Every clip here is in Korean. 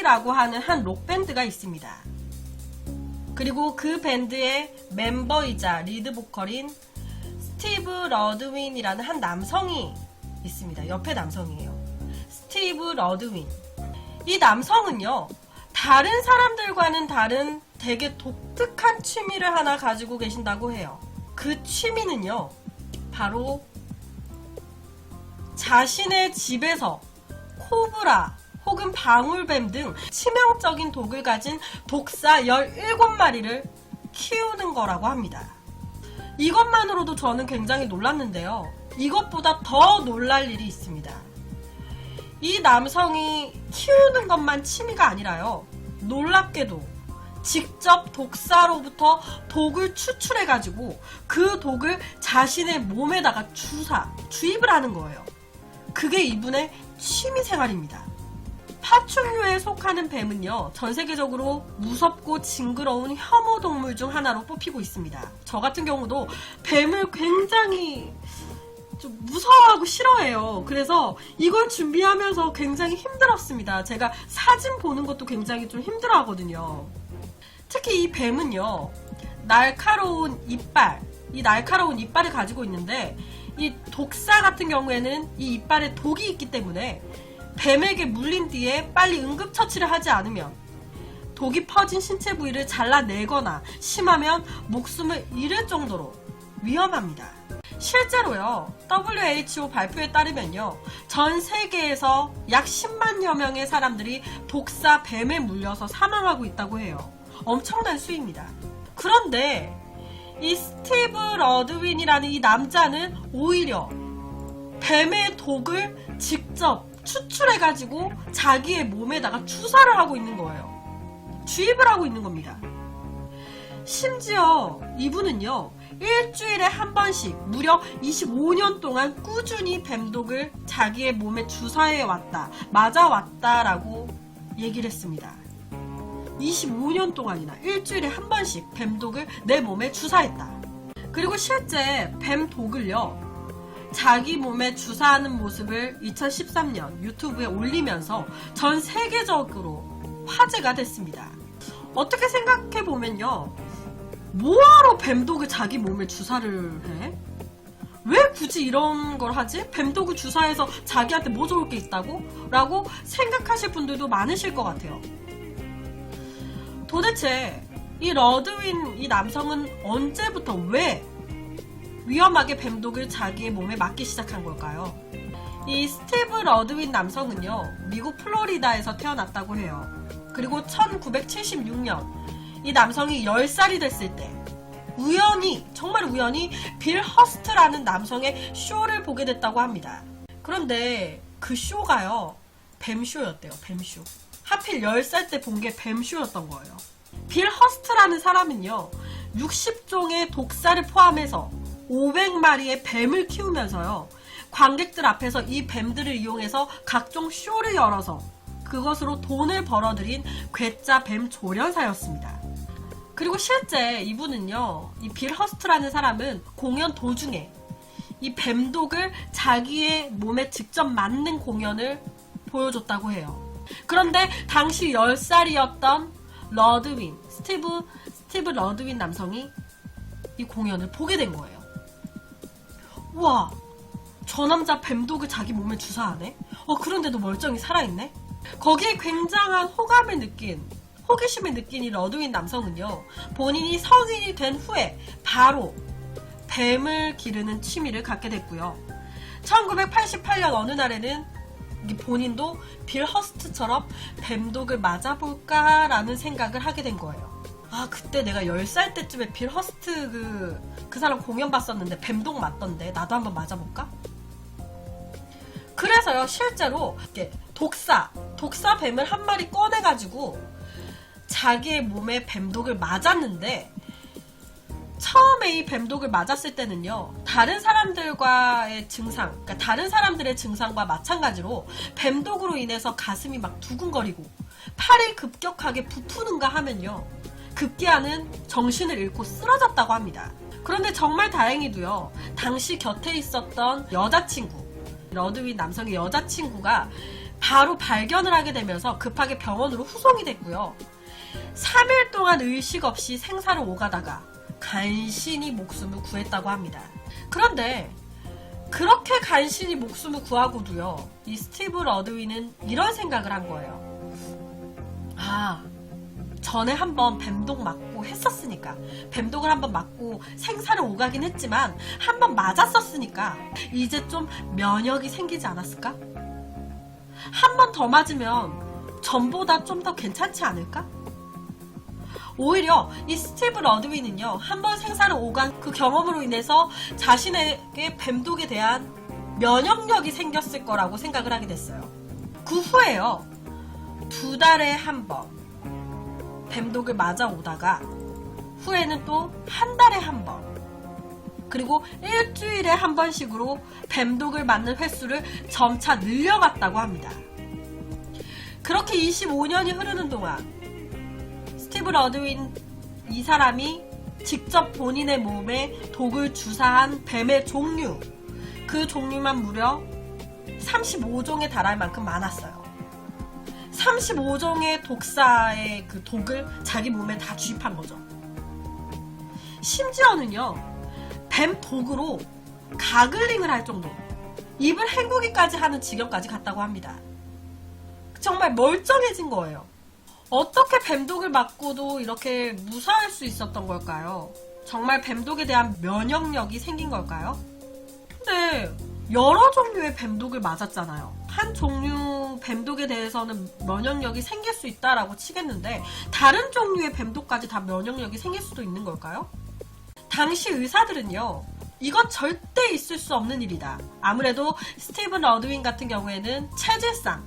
폴리라고 하는 한 록밴드가 있습니다. 그리고 그 밴드의 멤버이자 리드 보컬인 스티브 러드윈이라는 한 남성이 있습니다. 옆에 남성이에요. 스티브 러드윈. 이 남성은요, 다른 사람들과는 다른 되게 독특한 취미를 하나 가지고 계신다고 해요. 그 취미는요, 바로 자신의 집에서 코브라 혹은 방울뱀 등 치명적인 독을 가진 독사 17마리를 키우는 거라고 합니다. 이것만으로도 저는 굉장히 놀랐는데요. 이것보다 더 놀랄 일이 있습니다. 이 남성이 키우는 것만 취미가 아니라요. 놀랍게도 직접 독사로부터 독을 추출해가지고 그 독을 자신의 몸에다가 주입을 하는 거예요. 그게 이분의 취미생활입니다. 파충류에 속하는 뱀은요, 전 세계적으로 무섭고 징그러운 혐오 동물 중 하나로 뽑히고 있습니다. 저 같은 경우도 뱀을 굉장히 좀 무서워하고 싫어해요. 그래서 이걸 준비하면서 굉장히 힘들었습니다. 제가 사진 보는 것도 굉장히 좀 힘들어 하거든요. 특히 이 뱀은요, 날카로운 이빨, 이 날카로운 이빨을 가지고 있는데, 이 독사 같은 경우에는 이 이빨에 독이 있기 때문에 뱀에게 물린 뒤에 빨리 응급처치를 하지 않으면 독이 퍼진 신체 부위를 잘라내거나 심하면 목숨을 잃을 정도로 위험합니다. 실제로요, WHO 발표에 따르면요, 전 세계에서 약 10만여 명의 사람들이 독사 뱀에 물려서 사망하고 있다고 해요. 엄청난 수입니다. 그런데 이 스티브 러드윈이라는 이 남자는 오히려 뱀의 독을 직접 추출해가지고 자기의 몸에다가 주사를 하고 있는 거예요. 주입을 하고 있는 겁니다. 심지어 이분은요, 일주일에 한 번씩 무려 25년 동안 꾸준히 뱀독을 자기의 몸에 주사해왔다, 맞아왔다라고 얘기를 했습니다. 25년 동안이나 일주일에 한 번씩 뱀독을 내 몸에 주사했다. 그리고 실제 뱀독을요, 자기 몸에 주사하는 모습을 2013년 유튜브에 올리면서 전 세계적으로 화제가 됐습니다. 어떻게 생각해보면요, 뭐하러 뱀독을 자기 몸에 주사를 해? 왜 굳이 이런 걸 하지? 뱀독을 주사해서 자기한테 뭐 좋을 게 있다고? 라고 생각하실 분들도 많으실 것 같아요. 도대체 이 러드윈 이 남성은 언제부터 왜 위험하게 뱀독을 자기의 몸에 맞기 시작한 걸까요? 이 스티브 러드윈 남성은요, 미국 플로리다에서 태어났다고 해요. 그리고 1976년 이 남성이 10살이 됐을 때 우연히, 정말 우연히 빌 허스트라는 남성의 쇼를 보게 됐다고 합니다. 그런데 그 쇼가요, 뱀쇼였대요. 뱀쇼. 하필 10살 때 본 게 뱀쇼였던 거예요. 빌 허스트라는 사람은요, 60종의 독사를 포함해서 500마리의 뱀을 키우면서요, 관객들 앞에서 이 뱀들을 이용해서 각종 쇼를 열어서 그것으로 돈을 벌어들인 괴짜 뱀 조련사였습니다. 그리고 실제 이분은요, 이 빌 허스트라는 사람은 공연 도중에 이 뱀독을 자기의 몸에 직접 맞는 공연을 보여줬다고 해요. 그런데 당시 10살이었던 러드윈, 스티브 러드윈 남성이 이 공연을 보게 된 거예요. 우와, 저 남자 뱀독을 자기 몸에 주사하네? 그런데도 멀쩡히 살아있네? 거기에 굉장한 호기심을 느낀 이 러드윈 남성은요, 본인이 성인이 된 후에 바로 뱀을 기르는 취미를 갖게 됐고요. 1988년 어느 날에는 본인도 빌 허스트처럼 뱀독을 맞아볼까라는 생각을 하게 된 거예요. 그때 내가 10살 때쯤에 빌 허스트 그 사람 공연 봤었는데 뱀독 맞던데 나도 한번 맞아볼까? 그래서요, 실제로 독사 뱀을 한 마리 꺼내가지고 자기의 몸에 뱀독을 맞았는데, 처음에 이 뱀독을 맞았을 때는요, 다른 사람들과의 증상, 그러니까 다른 사람들의 증상과 마찬가지로 뱀독으로 인해서 가슴이 막 두근거리고 팔이 급격하게 부푸는가 하면요, 급기야는 정신을 잃고 쓰러졌다고 합니다. 그런데 정말 다행히도요, 당시 곁에 있었던 여자친구, 러드윈 남성의 여자친구가 바로 발견을 하게 되면서 급하게 병원으로 후송이 됐고요. 3일 동안 의식 없이 생사를 오가다가 간신히 목숨을 구했다고 합니다. 그런데 그렇게 간신히 목숨을 구하고도요, 이 스티브 러드윈은 이런 생각을 한 거예요. 아, 전에 한번 뱀독 맞고 했었으니까, 뱀독을 한번 맞고 생사를 오가긴 했지만 한번 맞았었으니까 이제 좀 면역이 생기지 않았을까? 한 번 더 맞으면 전보다 좀 더 괜찮지 않을까? 오히려 이 스티브 러드윈은요, 한번 생사를 오간 그 경험으로 인해서 자신에게 뱀독에 대한 면역력이 생겼을 거라고 생각을 하게 됐어요. 그 후에요, 2달에 한 번 뱀독을 맞아오다가 후에는 또 1달에 한 번, 그리고 일주일에 한 번씩으로 뱀독을 맞는 횟수를 점차 늘려갔다고 합니다. 그렇게 25년이 흐르는 동안 스티브 러드윈 이 사람이 직접 본인의 몸에 독을 주사한 뱀의 종류, 그 종류만 무려 35종에 달할 만큼 많았어요. 35종의 독사의 그 독을 자기 몸에 다 주입한 거죠. 심지어는요, 뱀 독으로 가글링을 할 정도로 입을 헹구기까지 하는 지경까지 갔다고 합니다. 정말 멀쩡해진 거예요. 어떻게 뱀독을 맞고도 이렇게 무사할 수 있었던 걸까요? 정말 뱀독에 대한 면역력이 생긴 걸까요? 근데 여러 종류의 뱀독을 맞았잖아요. 한 종류 뱀독에 대해서는 면역력이 생길 수 있다라고 치겠는데 다른 종류의 뱀독까지 다 면역력이 생길 수도 있는 걸까요? 당시 의사들은요, 이건 절대 있을 수 없는 일이다. 아무래도 스티븐 러드윈 같은 경우에는 체질상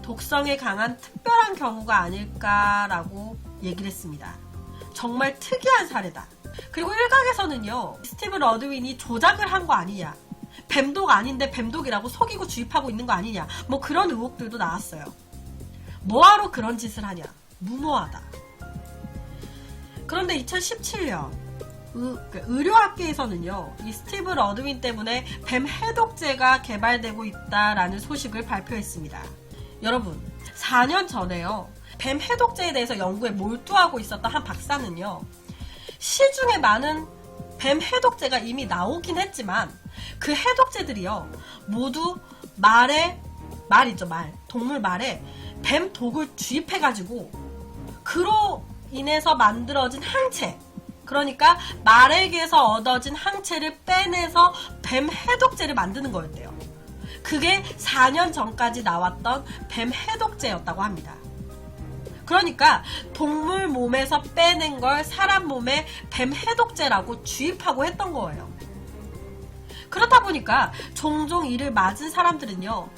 독성에 강한 특별한 경우가 아닐까라고 얘기를 했습니다. 정말 특이한 사례다. 그리고 일각에서는요, 스티브 러드윈이 조작을 한 거 아니냐, 뱀독 아닌데 뱀독이라고 속이고 주입하고 있는 거 아니냐, 뭐 그런 의혹들도 나왔어요. 뭐하러 그런 짓을 하냐, 무모하다. 그런데 2017년 의료학계에서는요, 이 스티브 러드윈 때문에 뱀 해독제가 개발되고 있다라는 소식을 발표했습니다. 여러분, 4년 전에요, 뱀 해독제에 대해서 연구에 몰두하고 있었던 한 박사는요, 시중에 많은 뱀 해독제가 이미 나오긴 했지만 그 해독제들이요, 모두 말 있죠, 동물 말에 뱀 독을 주입해가지고 그로 인해서 만들어진 항체, 그러니까 말에게서 얻어진 항체를 빼내서 뱀 해독제를 만드는 거였대요. 그게 4년 전까지 나왔던 뱀 해독제였다고 합니다. 그러니까 동물 몸에서 빼낸 걸 사람 몸에 뱀 해독제라고 주입하고 했던 거예요. 그렇다 보니까 종종 이를 맞은 사람들은요,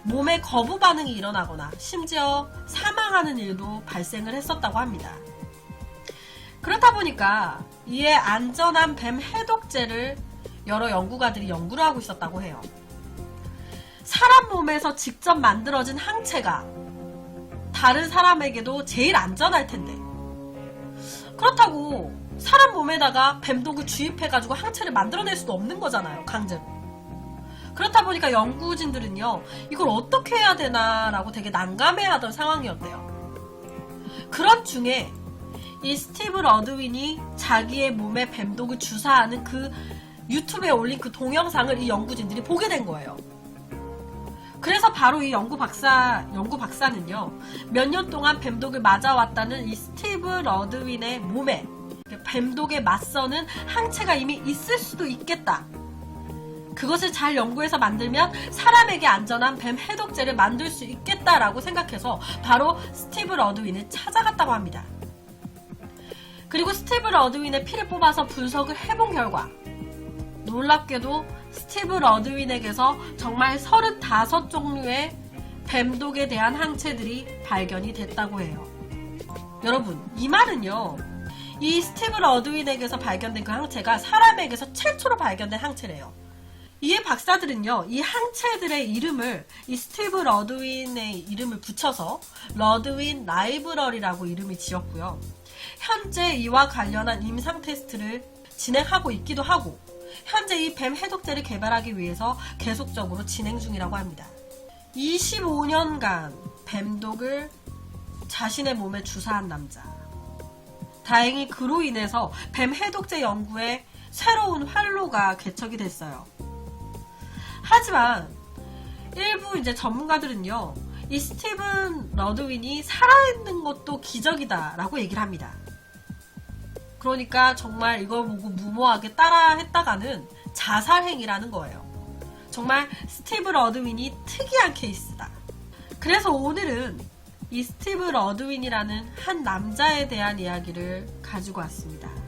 몸에 거부 반응이 일어나거나 심지어 사망하는 일도 발생을 했었다고 합니다. 그렇다 보니까 이에 안전한 뱀 해독제를 여러 연구가들이 연구를 하고 있었다고 해요. 사람 몸에서 직접 만들어진 항체가 다른 사람에게도 제일 안전할 텐데, 그렇다고 사람 몸에다가 뱀독을 주입해가지고 항체를 만들어낼 수도 없는 거잖아요, 강제로. 그렇다 보니까 연구진들은요, 이걸 어떻게 해야 되나라고 되게 난감해하던 상황이었대요. 그런 중에 이 스티브 러드윈이 자기의 몸에 뱀독을 주사하는 그 유튜브에 올린 그 동영상을 이 연구진들이 보게 된 거예요. 그래서 바로 이 연구 박사는요, 몇 년 동안 뱀독을 맞아왔다는 이 스티브 러드윈의 몸에 뱀독에 맞서는 항체가 이미 있을 수도 있겠다. 그것을 잘 연구해서 만들면 사람에게 안전한 뱀 해독제를 만들 수 있겠다라고 생각해서 바로 스티브 러드윈을 찾아갔다고 합니다. 그리고 스티브 러드윈의 피를 뽑아서 분석을 해본 결과, 놀랍게도 스티브 러드윈에게서 정말 35종류의 뱀독에 대한 항체들이 발견이 됐다고 해요. 여러분, 이 말은요, 이 스티브 러드윈에게서 발견된 그 항체가 사람에게서 최초로 발견된 항체래요. 이에 박사들은요, 이 항체들의 이름을, 이 스티브 러드윈의 이름을 붙여서 러드윈 라이브러리라고 이름을 지었고요. 현재 이와 관련한 임상 테스트를 진행하고 있기도 하고, 현재 이 뱀 해독제를 개발하기 위해서 계속적으로 진행 중이라고 합니다. 25년간 뱀독을 자신의 몸에 주사한 남자. 다행히 그로 인해서 뱀 해독제 연구에 새로운 활로가 개척이 됐어요. 하지만 일부 이제 전문가들은요, 이 스티븐 러드윈이 살아있는 것도 기적이다 라고 얘기를 합니다. 그러니까 정말 이걸 보고 무모하게 따라했다가는 자살행위라는 거예요. 정말 스티브 러드윈이 특이한 케이스다. 그래서 오늘은 이 스티브 러드윈이라는 한 남자에 대한 이야기를 가지고 왔습니다.